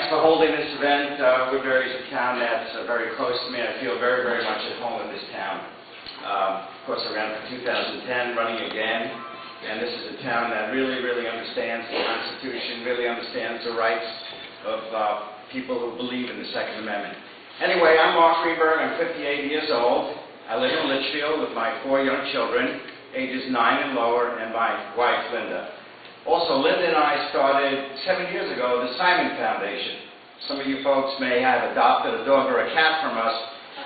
Thanks for holding this event. Woodbury is a town that's very close to me. I feel very, very much at home in this town. Of course, I ran for 2010, running again. And this is a town that really, really understands the Constitution, really understands the rights of people who believe in the Second Amendment. Anyway, I'm Mark Greenberg. I'm 58 years old. I live in Litchfield with my 4 young children, ages 9 and lower, and my wife, Linda. Also, Linda and I started 7 years ago the Simon Foundation. Some of you folks may have adopted a dog or a cat from us,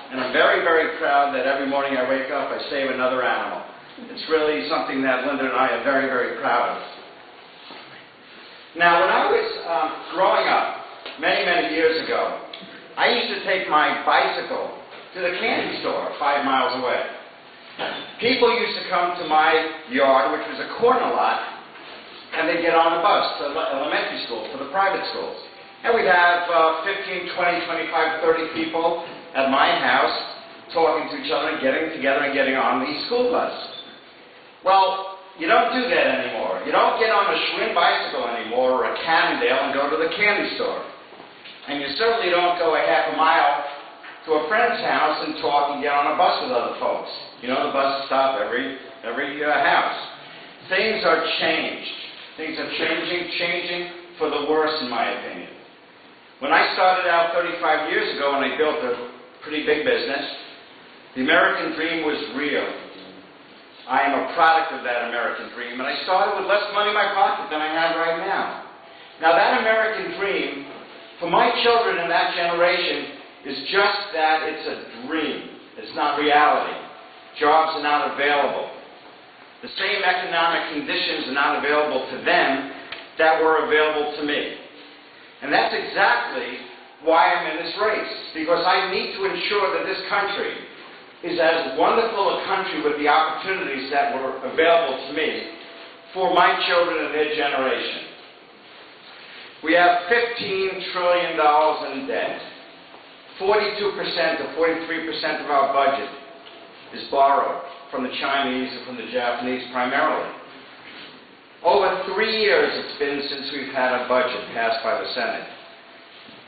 and I'm very, very proud that every morning I wake up, I save another animal. It's really something that Linda and I are very, very proud of. Now, when I was growing up, many, many years ago, I used to take my bicycle to the candy store 5 miles away. People used to come to my yard, which was a corner lot, and they'd get on the bus to elementary school, to the private schools. And we'd have 15, 20, 25, 30 people at my house talking to each other and getting together and getting on the school bus. Well, you don't do that anymore. You don't get on a Schwinn bicycle anymore or a Cannondale and go to the candy store. And you certainly don't go a half a mile to a friend's house and talk and get on a bus with other folks. You know, the buses stop every house. Things are changed. Things are changing for the worse, in my opinion. When I started out 35 years ago and I built a pretty big business, the American dream was real. I am a product of that American dream, and I started with less money in my pocket than I have right now. Now, that American dream, for my children in that generation, is just that. It's a dream. It's not reality. Jobs are not available. The same economic conditions are not available to them that were available to me. And that's exactly why I'm in this race, because I need to ensure that this country is as wonderful a country with the opportunities that were available to me for my children and their generation. We have $15 trillion in debt. 42% or 43% of our budget is borrowed from the Chinese and from the Japanese primarily. Over 3 years it's been since we've had a budget passed by the Senate.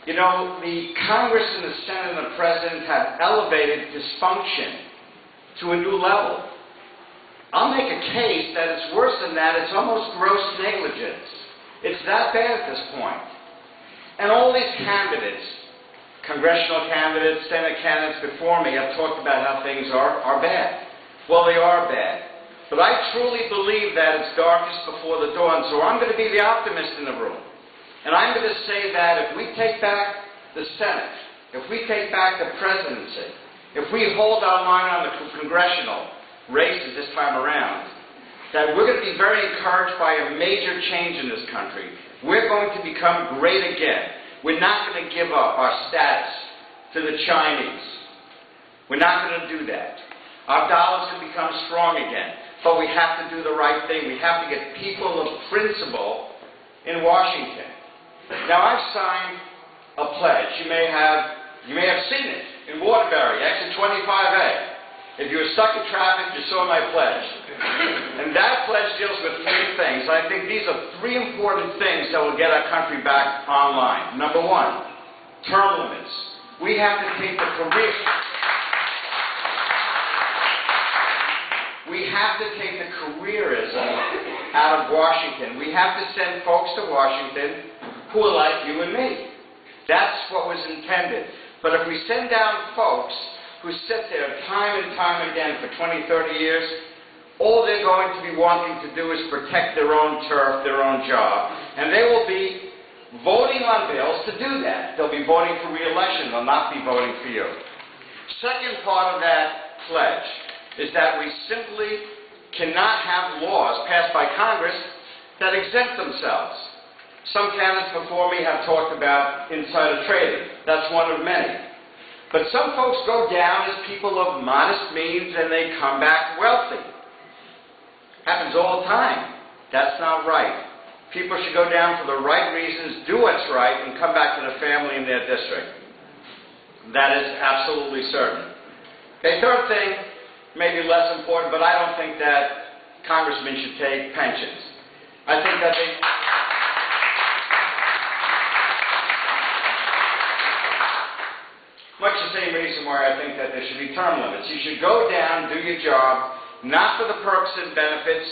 You know, the Congress and the Senate and the President have elevated dysfunction to a new level. I'll make a case that it's worse than that. It's almost gross negligence. It's that bad at this point. And all these candidates, congressional candidates, Senate candidates before me have talked about how things are bad. Well, they are bad. But I truly believe that it's darkest before the dawn, so I'm going to be the optimist in the room. And I'm going to say that if we take back the Senate, if we take back the presidency, if we hold our line on the congressional races this time around, that we're going to be very encouraged by a major change in this country. We're going to become great again. We're not going to give up our status to the Chinese. We're not going to do that. Our dollar's going to become strong again. But we have to do the right thing. We have to get people of principle in Washington. Now, I've signed a pledge. You may have seen it in Woodbury, exit 25A. If you were stuck in traffic, you saw my pledge. And that pledge deals with 3 things. I think these are 3 important things that will get our country back online. Number 1, term limits. We have to take the careerism out of Washington. We have to send folks to Washington who are like you and me. That's what was intended. But if we send down folks who sit there time and time again for 20, 30 years, all they're going to be wanting to do is protect their own turf, their own job, and they will be voting on bills to do that. They'll be voting for re-election. They'll not be voting for you. Second part of that pledge is that we simply cannot have laws passed by Congress that exempt themselves. Some candidates before me have talked about insider trading. That's one of many. But some folks go down as people of modest means and they come back wealthy. Happens all the time. That's not right. People should go down for the right reasons, do what's right, and come back to the family in their district. That is absolutely certain. Okay, third thing, maybe less important, but I don't think that congressmen should take pensions. I think that they... that there should be term limits. You should go down, do your job, not for the perks and benefits,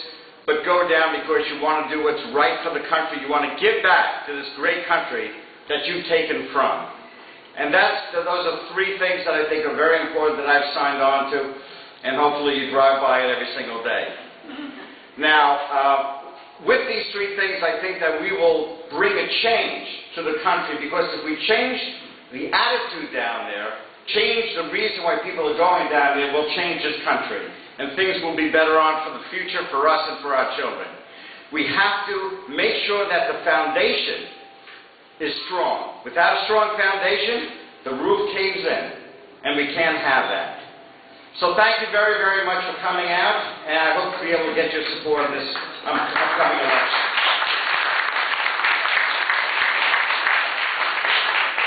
but go down because you want to do what's right for the country. You want to give back to this great country that you've taken from. And those are three things that I think are very important that I've signed on to, and hopefully you drive by it every single day. Now, with these three things, I think that we will bring a change to the country, because if we change the attitude down there, change the reason why people are going down there, we'll change this country. And things will be better on for the future, for us and for our children. We have to make sure that the foundation is strong. Without a strong foundation, the roof caves in, and we can't have that. So thank you very, very much for coming out, and I hope to be able to get your support in this upcoming election.